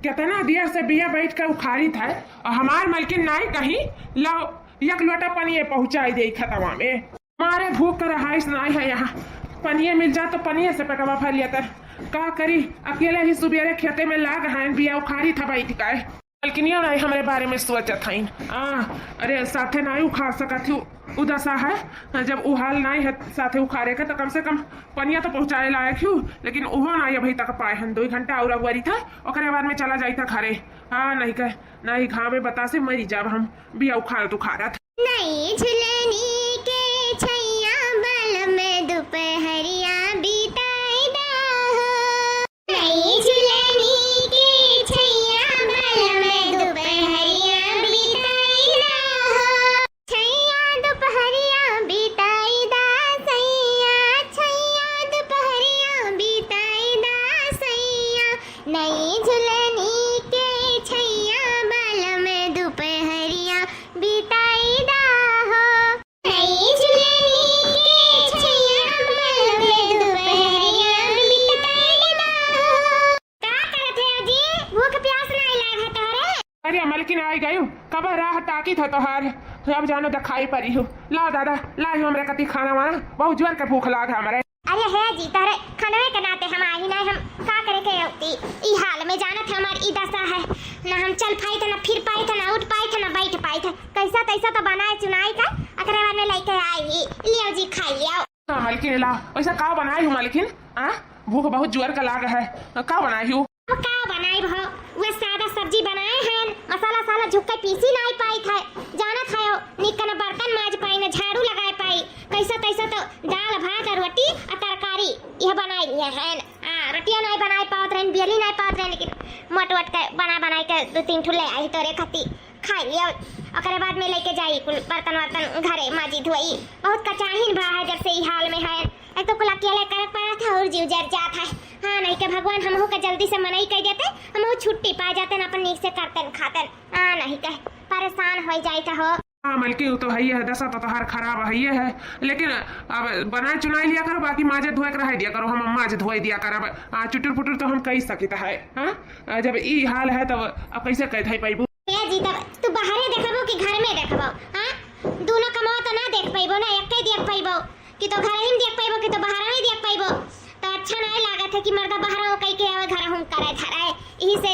कितना देर से बिया बैठ कर उखाड़ी था और हमार मलकिन नाई कहीं लो एक लोटा पनिये पहुंचाई दे खतवा में। हमारे भूख कर रहाइश नाई है यहाँ, पनिये मिल जा तो पनिये से पेटवा भर लिया कर। का करी अकेले ही सुबेरे खेते में लाग हैं बिया उखाड़ी था बैठ का मलकिनिया नहीं हमारे बारे में सोचत हईन। अरे साथे नहीं उखाड़ सकत थी उदशा है जब उहाल नहीं है साथे उखाड़े का तो कम से कम पनिया तो पहुंचाए लायक हूँ, लेकिन उहो नहीं अभी तक पाए हैं। 2 घंटा और अगुआरी था और बाद में चला जाई था घरे। नहीं कह नहीं घाव में बता से मरी जब हम बिया उखाड़त उखाड़त नहीं झुलनी के छैया बल में दोपहरिया बिताई दा हो। नहीं झुलनी के छैया बल में दोपहरिया बिताई दा हो। छैया दोपहरिया बिताई दा सैया, छैया दोपहरिया बिताई दा सैया। नहीं झुलनी के छैया बल में दोपहरिया बिताई दा हो। नहीं झुलनी के छैया बल में दोपहरिया बिताई दा हो। का करत है जी? भूख प्यास नहीं लाग है तोरे? अरे मलकिन आई गई कब राह ताकी था तोहार अब जानो दिखाई पड़ी हूँ। लाओ दादा लाओ हमरे कति खाना वाना बहुत जोर के भूख लाग हमारे। अरे है जी तारे खानवे के नाते हम आई नहीं, हम का करे के होती ई हाल में जानत है हमार ई दशा है ना। हम चल पाई थे ना फिर पाई थे ना उठ पाई थे ना बैठ पाई थे। कैसा तैसा तो बनाए चुनाई का अकरे बाद में लेके आई लियो जी खाई लियो। मलकिन लाओ वैसा का बनाई हूँ मलकिन? भूख बहुत जोर का लाग है का बनाई हूँ? अब का बनाई भो वो सादा सब्जी बनाए हैं, मसाला साला झुक के पीसी नहीं पाई था। जानत है निकन बर्तन माज पाई ना झाड़ू लगाए पाई। कैसा तैसा तो दाल भात और रोटी और तरकारी यह बनाई लिया है। रोटियां नहीं बनाई पावत रहे, बियली नहीं पावत रहे, लेकिन मोट के बना के 2-3 ठुले आई तोरे खती खाई लियो। ओकरे बाद में लेके जाई कुल बर्तन वर्तन घरे माजी धोई। बहुत कचाहिन बा है जब से ई हाल में है। एक तो कुल अकेले करे पड़ा था और जीव जर जात है। नहीं के भगवान हमहू के जल्दी से मनाई कह देते, हमहू छुट्टी पा जाते अपन नीक से करते खाते। नहीं कह परेशान हो जाए था हो। मलकी तो है दशा तो तोहार खराब है, लेकिन अब बनाए चुनाई लिया करो, बाकी माजे धोए के रह दिया करो। हम माजे धोए दिया कर। अब चुटुर पुटुर तो हम कही सकित है। जब ई हाल है तब अब कैसे कह थे पैबू जी? तब तू बाहरे देखबो कि घर में देखबो? दोनों कमाओ तो ना देख पैबो ना, एक देख पैबो कि तो घर में देख पैबो कि तो बाहर में देख पैबो। तो अच्छा नहीं लागत है कि मर्दा बाहर हो कहीं के आवे घर हम करे धराए। यही से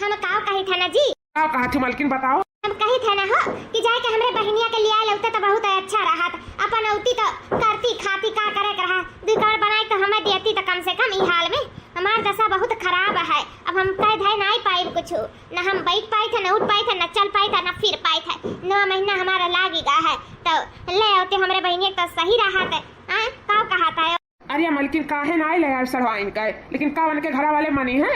हम काव कही था ना जी। का कहा थी मलकिन बताओ? हम कही थे ना हो कि जाए के हमरे बहनिया के लिया लौते तो बहुत अच्छा रहा। अपन औती तो करती खाती का करे के रहा। 2 कौड़ बनाई तो हमें देती तो कम से कम ई हाल में हमार दशा बहुत खराब है। अब हम कह धै नहीं पाई कुछ ना, हम बैठ पाई थे ना उठ पाई थे ना चल पाई थे ना फिर पाई थे। 9 महीना हमारा लागी गा है तो ले औते हमरे बहनिया तो सही रहा थे। का कहा था? अरे मलकिन काहे ना ले यार सरवाइन का, लेकिन का उनके घर वाले मनी है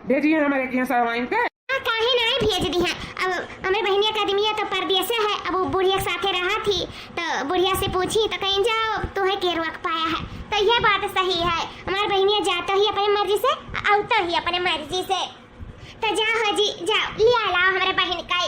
भेजिए हमारे यहाँ सरवाइन के। काहे नहीं भेज दी है? अब हमें बहनिया का आदमी तो परदेश है। अब वो बुढ़िया साथे रहा थी तो बुढ़िया से पूछी तो कहीं जाओ तो है के रोक पाया है। तो यह बात सही है, हमारे बहनिया जाता ही अपने मर्जी से आता ही अपने मर्जी से। तो जाओ जी जाओ लिया लाओ हमारे बहन का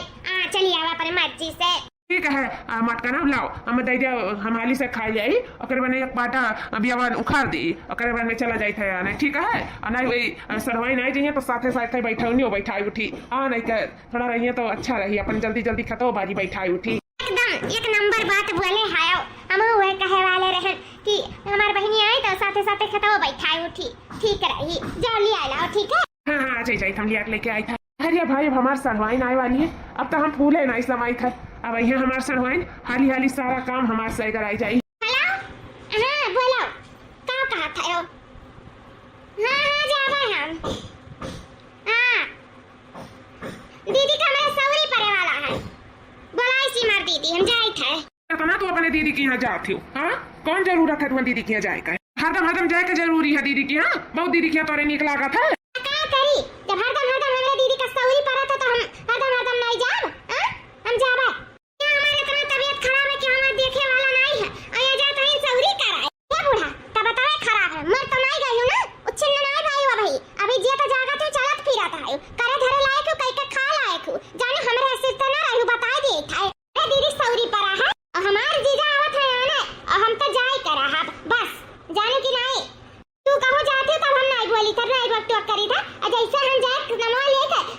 चलिए आओ अपने मर्जी से। ठीक है मटका ना लाओ हम दे दिया हमारी से खाई जाई और बने एक पाटा बियावन उखाड़ दी और बाद में चला जाई थे। नहीं ठीक है नहीं वही सरवाई नहीं जाइए तो साथे साथे बैठाऊनी हो बैठाई उठी। नहीं कर थोड़ा रहिए तो अच्छा रही अपन जल्दी जल्दी खतो बारी बैठाई उठी। एकदम 1 नंबर बात बोले हायो। हम वह कहे वाले रहे कि हमारी बहनी आई तो साथे साथे खतो बैठाई उठी। ठीक रही जाओ लिया लाओ। ठीक है हाँ जाई हम लिया लेके आई था। अरे भाई अब हमारे सरवाइन आए वाली है, अब तो हम फूले नहीं समय था। अब यहाँ हमारे सरवाइन हाली हाली सारा काम हमारे सही कराई जाए। हेलो बोलो का कहा था? जावे हम। दीदी का मेरा सौरी परे वाला है, बोलाई सी मार दीदी हम जाए थे। तो ना तू अपने दीदी के यहाँ जाती हो? कौन जरूरत है तुम्हारी दीदी के यहाँ जाए का? हरदम जाए का जरूरी है दीदी के यहाँ? बहुत दीदी के यहाँ तोरे निकला का था। क्या करी जब हरदम हमारे दीदी का सौरी पड़ा था तो हम हरदम नहीं जाओ। हम जावे हमारे इतना तबीयत खराब है कि हमें देखे वाला नहीं है। आया जाता है सौरी कराए ये बूढ़ा तब बतावे खराब है। मर तो नहीं गई हूं ना, उछल नहीं गई हूं भाई। अभी जे तो जागा तो चलत फिरत है करे धरे लायक कई का खा लायक जाने हमरे से तो ना रहू बता दे था। अरे दीदी सौरी पड़ा है और हमारे जीजा आवत है आने और हम तो जाए करा है बस जाने की नहीं। तू कहो जाते तब हम नहीं बोली तब नहीं वक्त करी था। जैसे हम जाए नमो लेके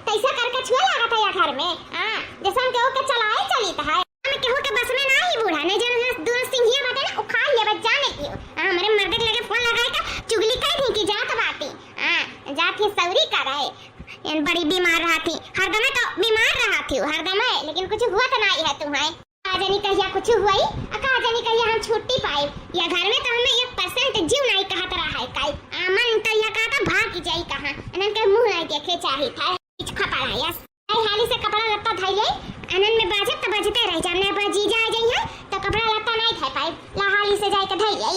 यानी बड़ी बीमार रहा थी, हरदम तो बीमार रहा थी हरदम है, लेकिन कुछ हुआ तो नहीं है तुम्हें। का जानी कहिया कुछ हुई, का जानी कहिया हम छुट्टी पाए, या घर में तो हमें 1% जीव नहीं कहत रहा है काई आमन तो या का तो भाग जाई कहां अनन के मुंह नहीं देखे चाही था कुछ खपड़ा यस आई हाली से कपड़ा लत्ता धइ ले अनन में बाजत तो बजते रह जाने पर जी जा जाई है तो कपड़ा लत्ता नहीं थे पाए ला हाली से जाई के धइ ले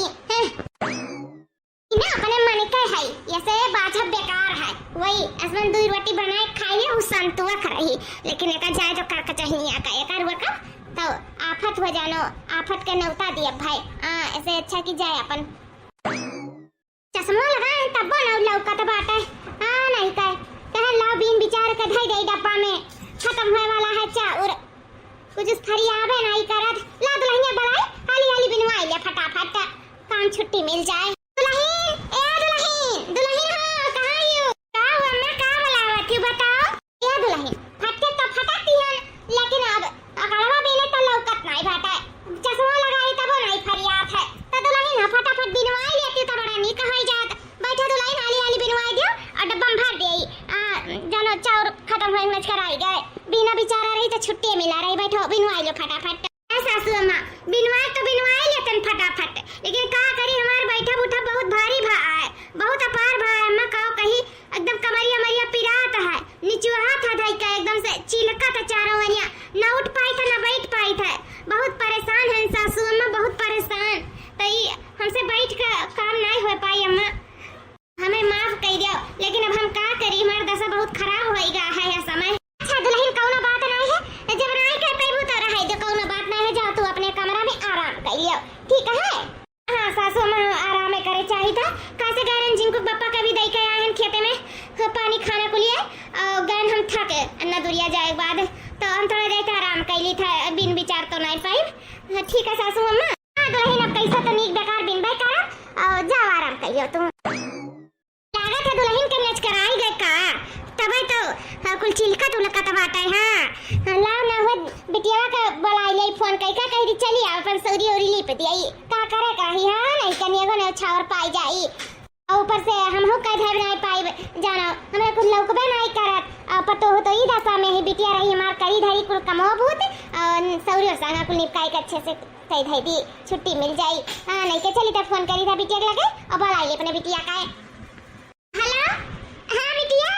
ना अपने मन के है ऐसे बाजब बेकार है वही असमन दूध रोटी बनाए खाइए उस संतुआ कर रही, लेकिन एका जाए तो का चाहिए का एकर वका तो आफत हो जानो आफत के नौता दिए भाई ऐसे अच्छा कि जाए अपन चश्मा लगाए तब ना लौका तो बाटे नहीं कह लाओ बीन विचार के धई दे डब्बा में खत्म होए वाला है चाउर कुछ फरी आवे नहीं करत ला दुल्हनिया बड़ाई हाली हाली बिनवाई ले फटाफट काम छुट्टी मिल जाए। दुल्हन ए दुल्हन दुल्हन हां कहां हो का हुआ मैं का बुलावत हूं बताओ ए दुल्हन फटके तो फटकती है लेकिन अब अगड़वा बेले तो लौकत नहीं बाटे चश्मा लगाई तब नहीं फरियात है तो दुल्हन फटाफट बिनवाई लेती तो बड़ा नीक होई जात बैठो दुल्हन हाली हाली बिनवाई दियो और डब्बा में भर देई जानो चाउर खत्म होए मच कराई गए बिना बेचारा रही तो छुट्टी मिला रही बैठो बिनवाई लो फटाफट सासू अम्मा बिनवाई लेतन फटाफट लेकिन का करी हमार बैठा उठा बहुत भारी भा है बहुत अपार भा है अम्मा का कही एकदम कमरिया मरिया पिरात है नीचे हाथ धई का एकदम से चिलका था चारों वरिया ना उठ पाई था ना बैठ पाई था बहुत परेशान है सासू अम्मा बहुत परेशान तो हमसे बैठ का काम नहीं हो पाई अम्मा हमें माफ कर दियो लेकिन अब हम का करी हमार दशा बहुत खराब होई गा है यह समय। अच्छा दुल्हन कौनो बात नहीं है जब नहीं कर पैबू तो रहे जो कौनो बात नहीं है जा तू अपने कमरा में आराम कर लियो ठीक है। हां सासू मां आराम करे चाहिए था कासे गारन जिनको पापा का भी दई के आए हैं खेते में पानी खाना को लिए और गन हम थके अन्ना दुरिया जाए बाद तो हम थोड़ा देर आराम कर ली था बिन विचार तो नहीं पाई ठीक है सासू अम्मा। हां दुल्हन अब कैसा तो नीक बेकार बिन भाई कर और जाओ आराम कर लियो तुम लागत है दुल्हन के नच कराई गए का तबे तो कुल चिलका तुलका तबाटा है। हां लाओ ना हो बिटिया का बुलाई ले फोन कई का कही चली आ अपन सौरी औरी लिप दिई का करे काही हां नहीं कनिया को न छावर पाई जाई और ऊपर से हम हो कह धर नहीं पाई जानो हमरा कुल लौकबे नहीं करत पतो हो तो ई दशा में ही बिटिया रही हमार करी धरी कुल कमो भूत सौरी और संगा कुल निपकाई के अच्छे से कही धई दी छुट्टी मिल जाई। हां नहीं के चली त फोन करी था बिटिया के लगे और बुलाई ले अपने बिटिया का। हेलो हां बिटिया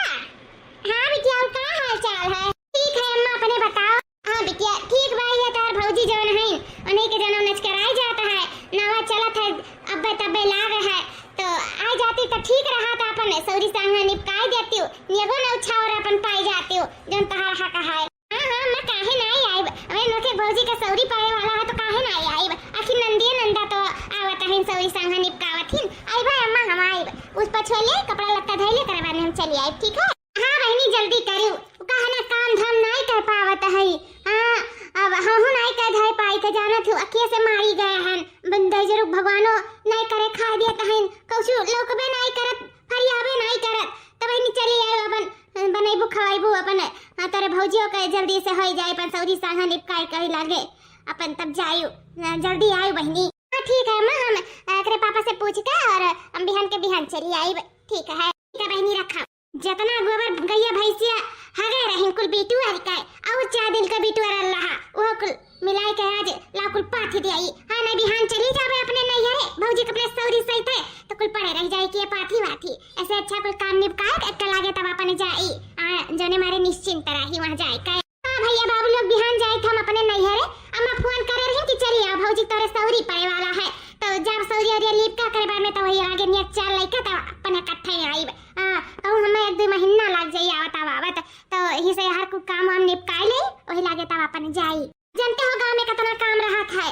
और का हाल चाल है ठीक है अम्मा अपने बताओ। हां बिटिया ठीक भाई है तार भौजी जवन है उन्हीं के जन्म नच कराई जाता है नवा चलत है अब्बे तब्बे लाग है तो आ जाती तो ठीक रहा था अपन सौरी संग निपकाई देती हूं निगो न उछावर अपन पाई जाती हूं जन तहार हक है। हां मैं काहे नहीं आई अबे नोके भौजी का सौरी पाए वाला है तो काहे नहीं आई आखिर नंदी नंदा तो आवत है सौरी संग निपकावथिन आई भाई अम्मा हम आई उस पछोले कपड़ा लत्ता धइले करवाने हम चली आई ठीक है। हां बहनी जल्दी करियो कहना काम धाम नहीं कर पावत है। हां अब हम नहीं कर धय पाई थे जाना थी अखिए से मारी गए हैं बंदे जरूर भगवानो नहीं करे खा दिया तहन कछु लोकबे नहीं करत फरियाबे नहीं करत तब बहनी चली आई अपन बनैबू खवाइबू अपन तारे भौजियो के जल्दी से होई जाए अपन सौरी संग निपकाई कही लागे अपन तब जाइयो जल्दी आइयो बहनी। हां ठीक है मां हम एकरे पापा से पूछ के और हम बिहान के बिहान चली आई ठीक है बहनी रखा जितना गोबर गैया भैंसिया हगे रहे कुल बीटू हर का और 4 दिन का बीटू अल्लाह वो कुल मिलाई के आज ला कुल पाथी दे आई। हां नहीं बिहान चली जावे अपने नैहरे भौजी के अपने सौरी सहित है तो कुल पड़े रह जाए कि पाथी वाथी ऐसे अच्छा कुल काम निपकाए एक लागे तब अपन जाई जने मारे निश्चिंत रही वहां जाए का। हां भैया बाबू लोग बिहान जाए थे हम अपने नैहरे अम्मा फोन करे रही कि चली आ भौजी तोरे सौरी पड़े वाला है तो जब सौरी और लिप का करे बाद में तो वही आगे नियत चाल लइका तो अपन इकट्ठे आई तो हमें 1-2 महीना लग जाई आवत तो यही से हर को काम हम निपकाई ले वही लागे तब अपन जाई। जानते हो गांव में कितना काम रहा था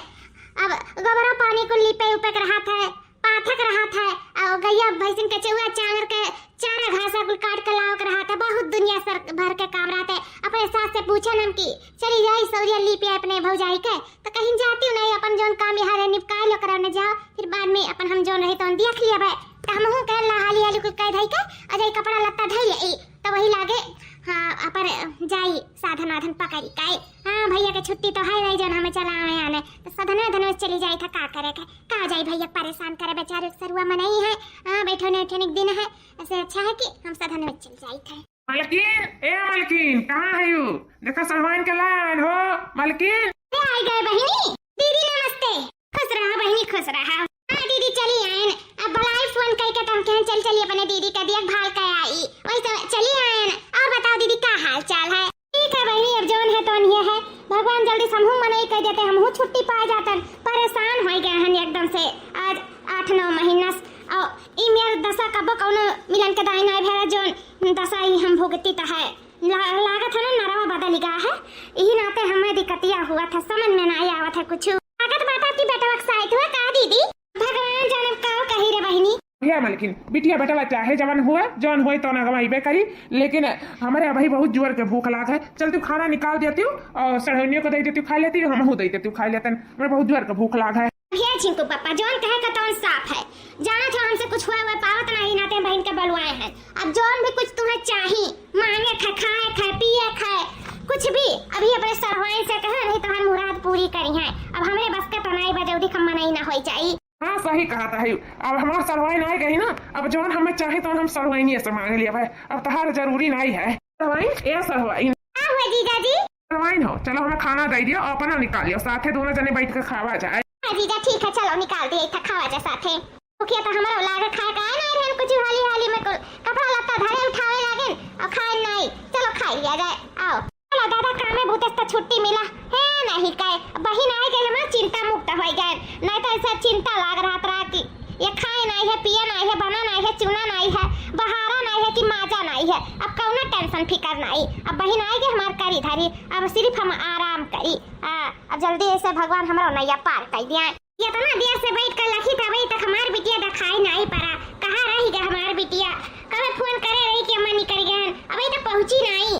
अब गोबरा पानी को लिपे उपे रहा था पाथक रहा था और गैया भैंसिन के चौआ चांगर के चारा घासा कुल काट के लाओ रहा था बहुत दुनिया सर भर के काम रहा था अपने सास से पूछन हम की चली जाई सौरिया लिपे अपने भौजाई के तो कहीं जाती नहीं अपन जोन काम यहाँ निपकाई लो कराने जाओ फिर बाद में अपन हम जोन रही तो देख लिया भाई तो हम हूं कहला हाली हाली कुल कह धई के अजय कपड़ा लत्ता धई ले तो वही लागे। हां अपन जाई साधन वाधन पकड़ी काई। हां भैया के छुट्टी तो है नहीं जन हमें चला आने तो साधन वाधन चली जाई था का करे का जाई भैया परेशान करे बेचारे सरुआ में नहीं है। हां बैठने ठनिक दिन है ऐसे अच्छा है कि हम साधन में चल जाई थे। मलकिन, ए मलकिन, कहाँ है यू? देखा सलमान के लाइन हो मलकिन। आई गए बहिनी। दीदी नमस्ते। खुश रहा बहिनी, खुश रहा। हाँ दीदी चली आयन। अब बलाई फोन करके तो हम कहें चल चलिए अपने दीदी का देखभाल कर आई। वही तो चली आयन। और बताओ दीदी का हाल चाल है? ठीक है बहिनी, अब जोन है तो ये है। भगवान जल्दी समूह मनाई कर देते, हमहू छुट्टी पा जाते। परेशान हो गए हैं एकदम से। आज 8-9 महीना और ई मेर दशा कब कौनो मिलन के दाई नहीं भेरा जोन दशा ही हम भुगती तो है। लागत है ना नरवा बदल गया है। यही नाते हमें दिक्कतिया हुआ था, समझ में नहीं आवत है कुछ। लागत बात आपकी बेटा वक्साइत हुआ का दीदी? भगवान जाने का कही रे बहिनी। भैया मलकिन, बिटिया बेटा चाहे जवन हुआ जौन हुई तो ना गवाई करी, लेकिन हमारे अभी बहुत जोर के भूख लाग है। चल तू खाना निकाल देती हूँ और सड़ोनियों को दे देती हूँ, खा लेती हूँ, हमहू दे देती हूँ, खा लेते हैं। मेरे बहुत जोर के भूख लाग है। भैया छिंकू पापा जोन कहे का तौन साफ है। जाना था हमसे कुछ हुआ पावत नहीं नाते बहन के बलवाए हैं। अब जोन भी कुछ तुम्हें चाहिए मांगे खाए पिए खाए कुछ भी अभी अपने सरवाई से कहे नहीं तो हम मुराद पूरी करी है। अब हमारे बस के तो नहीं बजौदी खम्मा नहीं ना हो जाई। हाँ सही कहा था। अब हमारा सरवाई नहीं गई ना, अब जोन हमें चाहे तो हम सरवाई से मांग लिया भाई। अब तहार जरूरी नहीं है सरवाई ए सरवाई। हाँ हुआ जीजा जी। सरवाई हो, चलो हमें खाना दे दियो, अपना निकालियो, साथे दोनों जने बैठ के खावा जाए। हाँ जीजा ठीक है, चलो निकाल दिए था खावा जा साथे। ओके तो हमारा लागे खाए का नहीं रहन कुछ हाली में कपड़ा लत्ता धरे उठावे लागे और खाए नहीं। चलो खा लिया जाए। आओ चलो दादा काम में भूतेस तो छुट्टी मिला है नहीं काय बहिन आई गए हमारा चिंता मुक्त हो गए। नहीं तो ऐसा चिंता लाग रहा था कि ये खाए नहीं है, पिए नहीं है, बना नहीं है, चुना नहीं है, बहारा नहीं है कि माजा नहीं है। अब कौन टेंशन फिकर नहीं। अब बहिन आई गए हमार करी धरी, अब सिर्फ हम आराम करी। अब जल्दी ऐसे भगवान हमारा नैया पार कर दिया। ये तो ना देर से बैठ कर लखी था वही तक हमार बिटिया दिखाई नहीं पड़ा। कहाँ रही गया हमार बिटिया? कभी फोन करे रही कि अम्मा निकल गए, अभी तक पहुंची नहीं।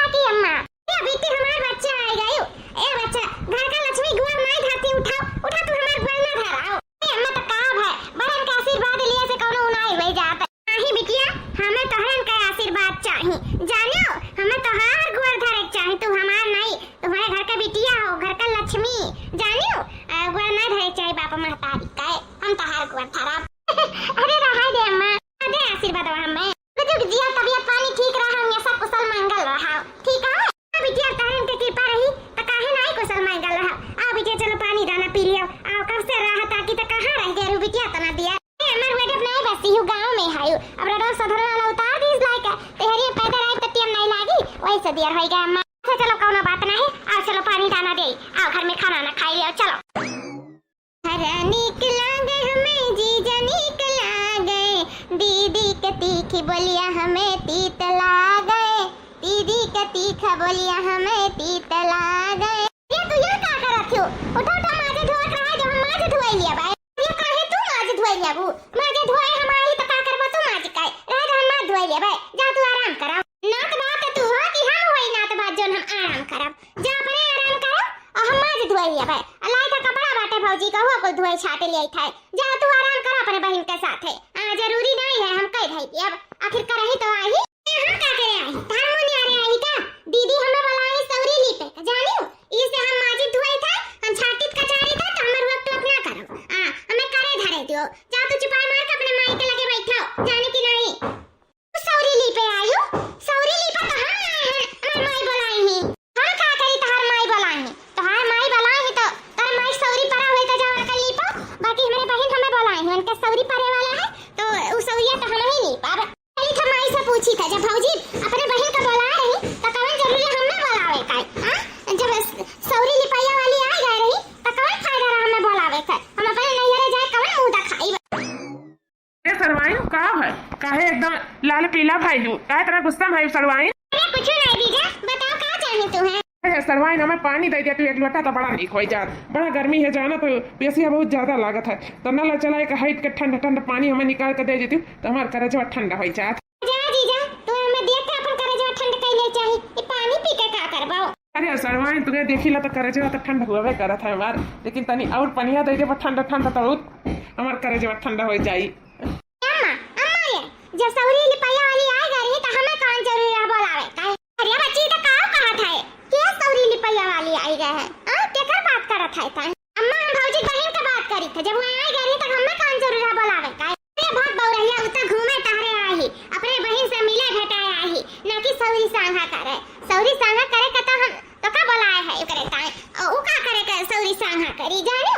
की अम्मा ये बेटी हमार बच्चा आई गयो। ए बच्चा घर का लक्ष्मी गुआर नहीं धाती, उठाओ उठा तू हमार गुआर ना धराओ। ए अम्मा तो काब है बहन का आशीर्वाद लिए से कोनो उनाई हो जाता नहीं बिटिया। हमें तोहरन का आशीर्वाद चाहिए जानो, हमें तोहार गुआर धरे चाहिए। तू हमार नहीं, तुम्हारे घर का बिटिया हो, घर का लक्ष्मी जानो। गुआर ना धरे चाहिए बाप महतारी का, हम तोहार गुआर धरा। अरे रहा दे अम्मा, दे आशीर्वाद हमें। तो जिया तबीयत पानी ठीक रहा, हम सब कुशल मंगल रहा। ठीक है बिटिया, तारन के कृपा रही तो काहे नहीं कुशल मंगल रहा। आ बिटिया चलो पानी दाना पी लियो। आ कब से रहा ताकि तो कहां रह गए बिटिया तना दिया। ए हमर वेडप नहीं बसी हूं गांव में है। अब रडो सधर वाला उतार दिस लायक तेहरी पैदा रहे तो टियम नहीं लागी वैसे दियर हो गया अम्मा। चलो कोनो बात नहीं, आ चलो पानी दाना दे, आओ घर में खाना ना खाई लियो। चलो हरा निकला गए हमें जीजा निकला गए, दीदी के तीखी बोलिया हमें तीत ला गए, दीदी के तीखा बोलिया हमें तीत ला गए। ये तू ये का करत हो? उठो तो माजे धोत रहा जो हम माजे धोई लिया भाई। ये काहे तू माजे धोई लिया बू? माजे धोए हम आई तो का करबो तू माजे काए रह जा, हम माजे धोई लिया भाई। जा तू आराम करा। नात बात तू हो कि हम होई नात बात जोन हम आराम करब। जा अपने आराम करो और हम माजे धोई लिया भाई। अलाई का कपड़ा बाटे भौजी का हो को धोए छाटे ले आई था। जा तू आराम कर अपने बहन के साथ है। जरूरी नहीं है हम कह रही अब आखिर करही तो आई। हम का करे आई हारमोनी आ रही आई का दीदी हमें बुलाई सौरी ली पे जानियो। इसे हम माजी धोई था, हम छाटित का चारी था तो हमर वक्त अपना करो। हमें करे धरे दियो। जा तू चुपाई मार के अपने माई के लगे बैठो जाने की नहीं। सौरी ली पे आयो, सौरी ली पे कहां आए हैं? हमर माई बुलाई ही हम का करी तहार माई बुलाई ही तहार माई बुलाई ही तो तार माई सौरी परा हुए तो जाओ कर ली पा। बाकी हमारे बहन हमें बुलाई हैं, उनके सौरी परे वाला है तो उस सौरिया तो हम ही ली पा। पहले तो माई से पूछी था जब भौजी अपने बहन का बुला रही तो कौन जरूरी हमें बुलावे का? हां जब सौरी लिपाया वाली आ गई रही तो कौन फायदा रहा हमें बुलावे का? हम अपने नैहरे जाए कौन मुंह दिखाई। ए सरवाई का है? काहे एकदम लाल पीला भाई हूं? काहे तरह गुस्सा भाई सरवाई? अरे कुछ नहीं दीजा, बताओ का चाहे तू है? सरवाई हमें पानी दे दिया तू एक लोटा तो बड़ा ठीक हो जात। बड़ा गर्मी है जाना तो पेशिया बहुत ज्यादा लागत है तो नल चला एक हाइट के ठंडा ठंडा पानी हमें निकाल के दे देती तो हमार करजवा ठंडा हो जात। जा जीजा तू हमें देख के अपन करजवा ठंडा कैले चाहिए, ये पानी पी के का करबाओ? अरे सरवाई तुझे देखिला तो करजवा तो ठंडा हुआ करत है हमार, लेकिन तनी और पनिया दे दे ठंडा ठंडा तो हमार करजवा ठंडा हो जाई। अम्मा अम्मा ये जब सौरी लिपाया वाली आ गई तो हमें कौन जरूरी है बुलावे का? अरे बच्ची तो का कहत है के सौरी लिपाया वाली आई गए है? केकर बात करत है था? अम्मा हम भौजी बहन के बात करी थे जब वो आई गई तो हमें कौन जरूरी है बुलावे का? अरे बहुत बौरहिया उता घूमे टहरे आई अपने बहन से मिले भेटाए आई ना कि सौरी सांगा करे का तो हम तो का बोलाए है करे ताए ओ का करे का सौरी सांगा करी जानो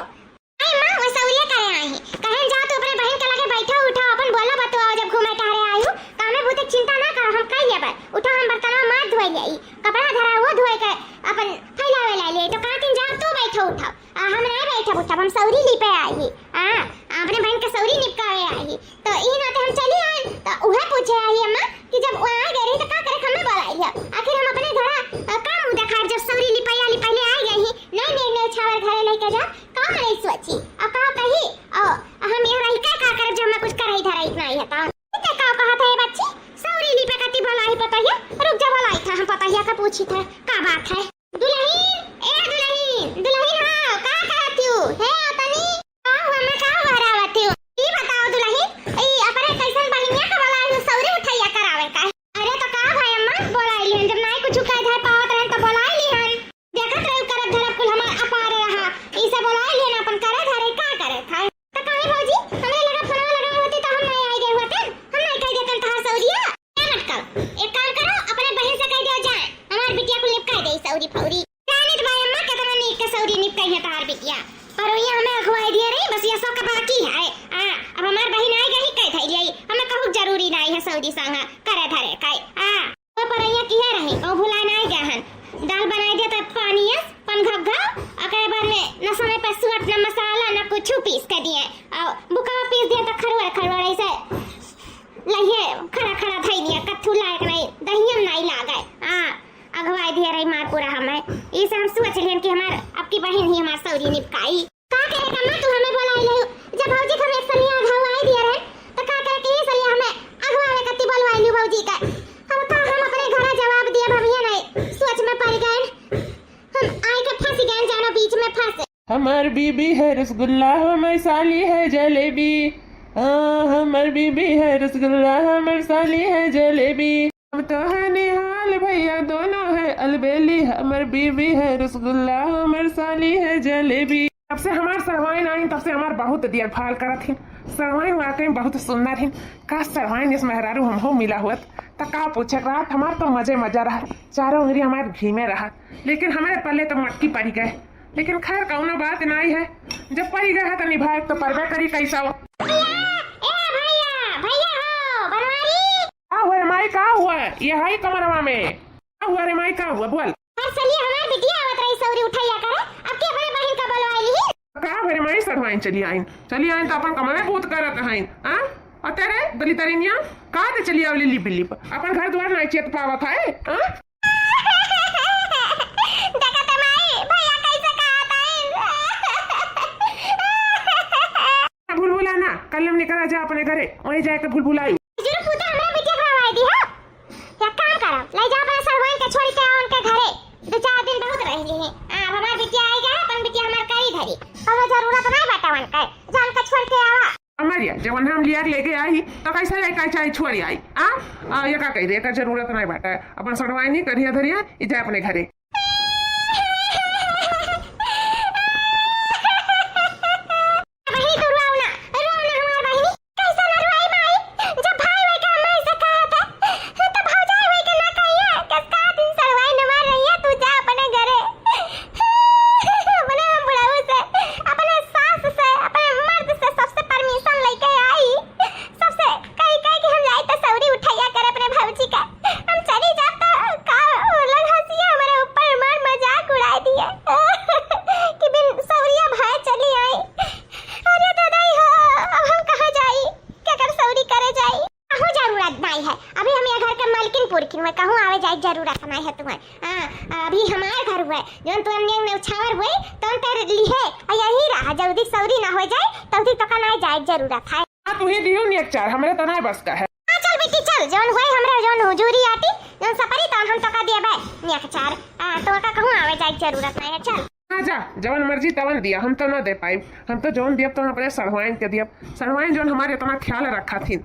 आई मां वो सौरिया करे आई कहन जा तू अपने बहन के लगे बैठो उठो अपन बोला बतवा जब घूमे टहरे आयु कामे बहुत चिंता ना कर हम कह लेबे उठो हम बर्तनवा मार धोई ले कपड़ा धरा वो धोए के अपन फैलावे ले तो कातिन जा तू बैठो उठो हम नहीं बैठे उठो हम सौरी लिपे आई अपने बहन के सौरी निपकावे आई तो ई नाते हम चली आए तो उहे पूछे आई अम्मा कि जब वहां गई तो का करे हमें बोलाई है आखिर हम अपने घर का मुंह देखा जब सौरी लिपाया पहले आ गई नहीं छावर घरे लेके जा का नहीं सोची अब का कही हम यहाँ रही का कर जब मैं कुछ कर ही धरा इतना ही था इतने का कहा था ये बच्ची सौरी लिपे कती बोलाई पता है रुक जा बोलाई था हम पता है का पूछी था का बात है दुल्हन हां का करती हूं है तनी हम का भरावती हूं ई बताओ दुल्हन ई अपने कैसन बहिनिया का बोलाई हूं सौरी उठैया करावे का अरे तो का भाई अम्मा बोलाई लिहन जब नहीं कुछ कह धाय पावत रहन तो बोलाई लिहन देखत रह करत धरब कुल हमार अपार रहा ई से बोलाई लिहन अपन करे धरे का करे था तो काहे भौजी हमें लगा फोन लगा होती तो हम नहीं आई गए होते हम नहीं कह देते था सौरिया क्या मत कर एक काम करो अपने बहन से कह दियो जाए हमार बिटिया को निपका दे सौरी फौरी जानित भाई अम्मा कितना नीक के सौरी निपकाई है तार बिटिया पर ये हमें अखवाई दिए रही बस ये सब का बाकी है अब हमार बहन आई गई कह थई रही हमें कहू जरूरी नहीं है सौरी संगा करे धरे कई तो पर ये की है रही ओ भुला नहीं गहन दाल बनाई दे तो पानी है पन घग्घा अके बार में न समय पे सुअट न मसाला न कुछ पीस के दिए बुका पीस दिए तो खरवर ऐसे लहिए खड़ा थई दिया कथू लायक नहीं दहियम नहीं लागे अगवाई दिए रही मार पूरा हमें इसे हम सोच लियन कि हमार आपकी बहन ही हमार सौरी निपकाई का करे कम्मा तू हमें बोलाई ले जब भौजी हम एक सलिया अगवाई दिए रहे तो का करे कि सलिया हमें अगवाई कति बोलवाई ली भौजी का हम अपने घर जवाब दिए भैया नहीं सोच में पड़ गए हम आए के फंस गए जानो बीच में फंसे हमार बीबी है रसगुल्ला हमार साली है जलेबी हमार बीबी है रसगुल्ला हमार साली है जलेबी हम तो है निहाल भैया दोनों है अलबेली हमार बीबी है रसगुल्ला हमार साली है जलेबी तब से हमार सरवाइन आई तब से हमार बहुत दियर फाल करत हिन सरवाइन वाकई बहुत सुंदर हिन का सरवाइन इस मेहरारू हम हो मिला हुआ त का पूछे रात हमार तो मजा रहा चारों उंगली हमार घी में रहा लेकिन हमारे पल्ले तो मटकी पड़ी गए लेकिन खैर कौनो बात नहीं है जब पड़ी गए तो निभाए तो परबे करी कैसा हो हुआ रे माई का हुआ ये हाई कमरवा में का हुआ रे माई का हुआ बोल चलिए हमार बिटिया आवत रही सौरी उठैया करे अब के अपने बहन का बोलवाई ली का रे माई सरवाइन चली आइन तो अपन कमरे पूत करत हइन हां और तेरे दली तरिनिया का ते चली आवली लिप लिप अपन घर द्वार नहीं चेत पावत है हां देखा ते माई भैया कैसे कहत है भूलभुला ना कल हम निकला जा अपने घरे वहीं जाके भूलभुलाई जरूर पूछा हमरा बिटिया करवाई दी हां क्या काम करो ले जा अपने सरवाइन के छोड़ के आओ उनके घरे 2-4 दिन बहुत रहली है अब हमार बिटिया आई गए अपन बिटिया हमार करी धरी अब जरूरत नहीं बतावन के जान के छोड़ के आवा हमारिया जवन हम लिया लेके आई तो कैसे ले काय चाहे छोड़ी आई ये का कह दे का जरूरत नहीं बाटा अपन सड़वाई नहीं करिया धरिया ई जा अपने घरे जरूरत नहीं है तुम्हें अभी हमारे घर हुए जब तुम ने उछावर हुए तो तेरे लिए यही रहा जल्दी सौरी ना हो जाए तभी तो का नहीं जाए जरूरत है तू ही दियो नि एक चार हमरे तो नहीं बस का है चल बेटी चल जौन होए हमरे जौन हुजूरी आती जौन सपरी तो हम तो का दिए बे नि एक चार तो का कहूं आवे जाए जरूरत नहीं है चल जा जवन मर्जी तवन दिया हम तो ना दे पाई हम तो जौन दिया तो अपने सरवाइन के दिया सरवाइन जौन हमारे इतना ख्याल रखा थी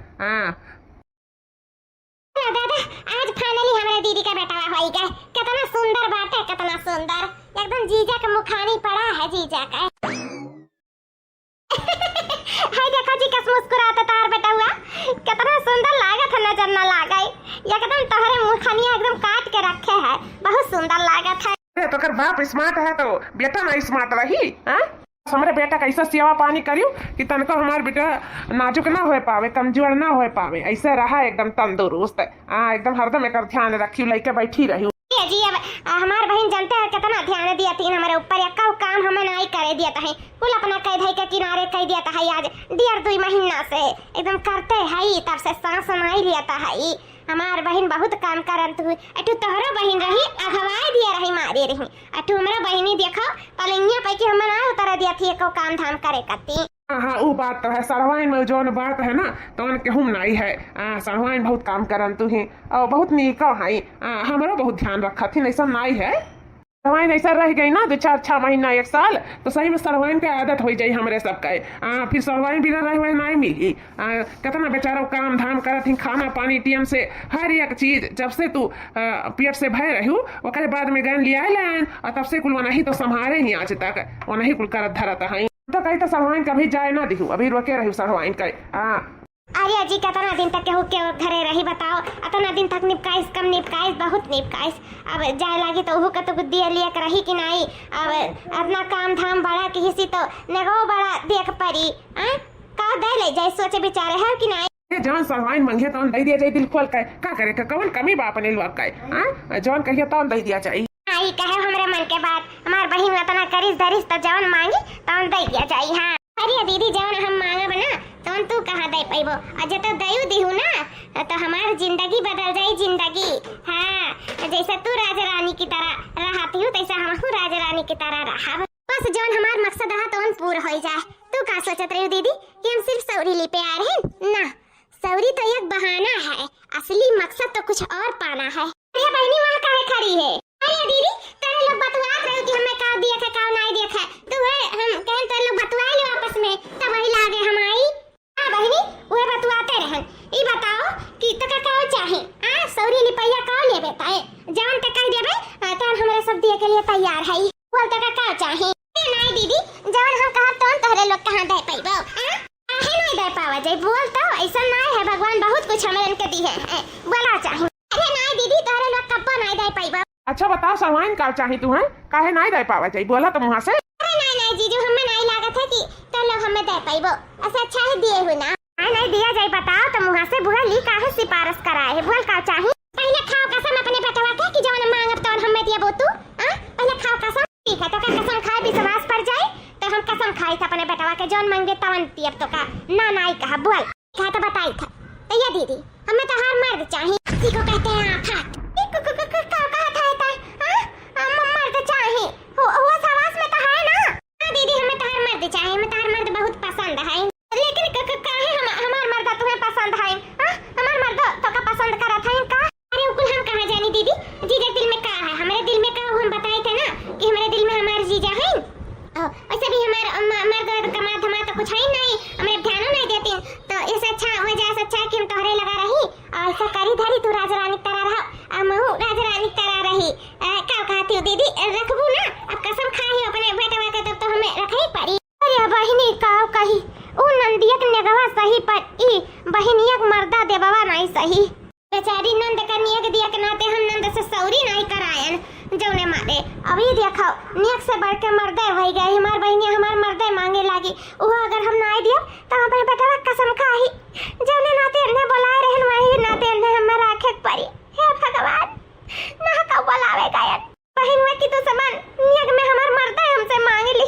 दादा आज फाइनली हमारे दीदी का बेटा होई गए कितना सुंदर बात है कितना सुंदर एकदम जीजा का मुखानी पड़ा है जीजा का हाय देखो जी कैसे मुस्कुराता तार बेटा हुआ कितना सुंदर लागत है नजर ना लगाई एकदम तोहरे मुखनिया एकदम काट के रखे है, बहुत सुंदर लागत है। अरे तो कर बाप स्मार्ट है तो बेटा ना स्मार्ट रही। हमारे बेटा कैसा सेवा पानी करियो कि तनको हमार बेटा नाजुक ना हो पावे, कमजोर ना हो पावे, ऐसे रहा एकदम तंदुरुस्त। एकदम हरदम एक ध्यान रखियो, लइके बैठी रही जी। अब हमार बहन जानते हैं कितना ध्यान दिया थी हमारे ऊपर, का काम हमें नहीं करे दिया था, कुल अपना कह धई के किनारे कह दिया था। आज 1.5 महीना से एकदम करते है, तब से सांस नहीं लिया था। हमार बहन बहुत काम करत हुई। अटू तोहरो बहन रही, अघवाई दिया रही, मारे रही। अटू हमरा बहनी देखो पलैया पे कि हमें ना उतर दिया थी एको काम धाम करे करती। हाँ वो बात तो है, सरवाइन में जो बात है ना तो उनके हम नहीं है। सरवाइन बहुत काम करन तू ही और बहुत नीका है, हमारा बहुत ध्यान रखा थी, ऐसा नहीं है। सरवाइन ऐसा रह गई ना 2-4-6 महीना 1 साल तो सही में सरवाइन के आदत हो जाये हमरे सबके। फिर सरवाइन बिना रहे हुए नहीं मिली। कितना बेचारा काम धाम करत ही, खाना पानी टीएम से हर एक चीज। जब से तू पेट से भय रही ओकरे बाद में गन लिया लेन और तब से कुल वही तो संभाले ही आज तक, वही कुल करत धरत है। तो कहीं तो सरवाइन कभी जाए ना दिहू, अभी रोके रही सरवाइन के। अरे अजी कितना दिन तक केहू के घरे रही बताओ, इतना दिन तक निपकाइस कम निपकाइस बहुत निपकाइस। अब जाए लगी तो ओहू के तो दिया लिया रही कि नहीं। अब अपना काम धाम बड़ा किसी तो नेगो बड़ा देख पड़ी। का दे ले जाए सोचे बेचारे है कि नहीं। जौन सरवाइन मंगे तो दे दिया जाए दिल खोल के, का करे का कौन कमी बाप ने लोग के। जौन कहिए तो दे दिया जाए। आई कहे हमरे मन के बात, हमार बहिन उतना करिस धरिस तो जौन मांगी तौन दे दिया जाए। हाँ अरे दीदी जौन हम मांगा बना तौन तू कहाँ दे पैबो, और जब तो दयू दिहू ना तो हमार जिंदगी बदल जाई जिंदगी। हाँ जैसे तू राजा रानी की तरह रहती हूँ तैसा हम राजा रानी की तरह रहा। बस जौन हमार मकसद रहा तो पूरा हो जाए। तू का सोचत रही दीदी कि हम सिर्फ सौरी ले पे आ रहे हैं ना? सौरी तो एक बहाना है, असली मकसद तो कुछ और पाना है। अरे बहनी वहाँ काहे खड़ी है? अरे दीदी तेरे लोग बतवात रहे कि हमें का दिया था का नहीं दिया था, तू है हम कहन तेरे लोग बतवाए ले आपस में तब वही लागे हम आई। हां बहनी वो बतवाते रहन। ई बताओ कि तका का चाहे? सौरी लिपैया का लेबे ताए जान तक कह देबे तन हमरा सब दिए के लिए तैयार है। बोल तका का चाहे? नहीं दीदी जान हम कहा तौन तोहरे लोग कहां दे पैबो। काहे नहीं दे पावा जाए? बोल तो ऐसा नहीं है, भगवान बहुत कुछ हमें इनके दी है, बोला चाहे। अरे नहीं दीदी तोहरे लोग कब नहीं दे पैबो। अच्छा बताओ सरवाइन का चाही तू है, काहे नहीं दे पावा जाए? बोला तो मुँह से। अरे नहीं जीजू हमें नहीं लागत है कि तो लोग हमें दे पाइबो, ऐसा अच्छा है दिए हो ना। नहीं दिया जाए बताओ तो मुँह से बोल ली काहे सिफारिश कराए है, बोल का चाही? पहले खाओ कसम अपने बेटवा के कि जवन मांगब तो हमें दिया तू। पहले खाओ कसम। ठीक है तो का कसम खाए विश्वास पर जाए तो हम कसम खाई था अपने बेटवा के जवन मांगे तवन दियब तो का ना नहीं कहा। बोल कहा तो बताई था तो ये दीदी हमें तो हर मर्द चाहिए, इसी को कहते हैं आफत। मर्द चाहिए वो सवास में तो है ना। दीदी हमें तो हर मर्द चाहिए, हमें तो हर मर्द बहुत पसंद है। लेकिन काहे हमार मर्द तुम्हें पसंद है? हमार मर्द तो का पसंद करत है का? अरे उकुल हम कहां जानी दीदी, जीजा दिल में का है? हमारे दिल में का हम बताए थे ना कि हमारे दिल में हमारे जीजा है। वैसे भी हमार मर्द कमा धमा तो कुछ है नहीं, हमें ध्यान नहीं देती तो इससे अच्छा वजह से अच्छा कि हम तोहरे लगा रही और ऐसा करी धरी तू राजा रानी तरह रहा महू राजा रानी तरह रही। का कहती हो दीदी रखबू ना? अब कसम खाई अपने बेटवा के तब तो हमें रखई पड़ी। अरे बहिनी का कही ओ नंदियक नेगवा सही पर ई बहिनियक मर्दा देबवा नहीं सही। बेचारी नंद कन्या के दिया के नाते हम नंद से सौरी नहीं करायन जौने मारे। अभी देखो नियक से बढ़ के मर्दे वही गए, हमार बहनिया हमार मर्दे मांगे लागी। वो अगर हम नहीं दिया तो हम अपने बेटवा कसम खाही जौने नाते ने बुलाए रहन वही नाते ने हमें राखे पड़ी। हे भगवान ना का बुलावे गायन बहन में की तो समान नियक में हमार मर्दे हमसे मांगे ली।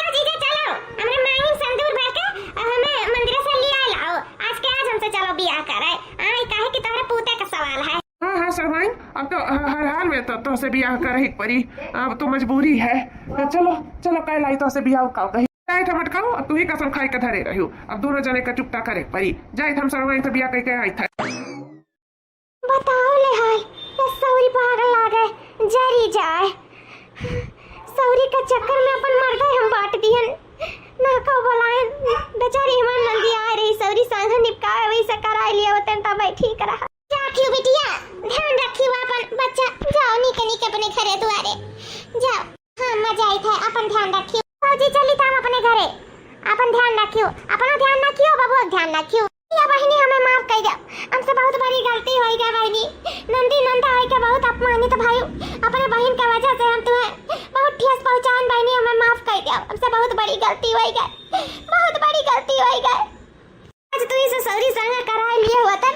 जीजा चलो हमने मांगी संदूर भर के हमें मंदिर से लिया लाओ, आज के आज हमसे चलो बियाह कराए। आई काहे कि तोहरे पूते का सवाल है। हाँ सरवाइन अब तो हर हाल में तो से बियाह करे ही पड़ी, अब तो मजबूरी है। चलो चलो कह लाई तो से बियाह का कही मटकाओ, अब तू ही कसम खाई के धरे रही। अब दोनों जने का चुपता करे पड़ी जाए हम सरवाइन से बियाह करके आई था। बताओ ले हाय ये सौरी पागल लागे जरी जाए। सौरी के चक्कर में अपन मर गए हम बांट दियन ना का बुलाए। बेचारी हमार नंदी आ रही सौरी संग निपकाए वैसे कराई लिया होते तब ठीक रहा। जाओ बिटिया ध्यान रखियो अपन बच्चा, जाओ निके अपने घरे दुआरे जाओ। हां मजा आई था अपन ध्यान रखियो। जी चली था अपने घरे अपन ध्यान रखियो, अपना ध्यान रखियो बाबू ध्यान रखियो। या बहनी हमें माफ कर दो, हमसे बहुत बड़ी गलती हो गई बहनी। नंदी नंदा है के बहुत अपमानित भाई, अपने बहन की वजह से हम तुम्हें बहुत ठेस पहुंचान बहनी, हमें माफ कर दो, हमसे बहुत बड़ी गलती हो गई, बहुत बड़ी गलती हो गई। आज तू इसे सॉरी संग करा लिए होतन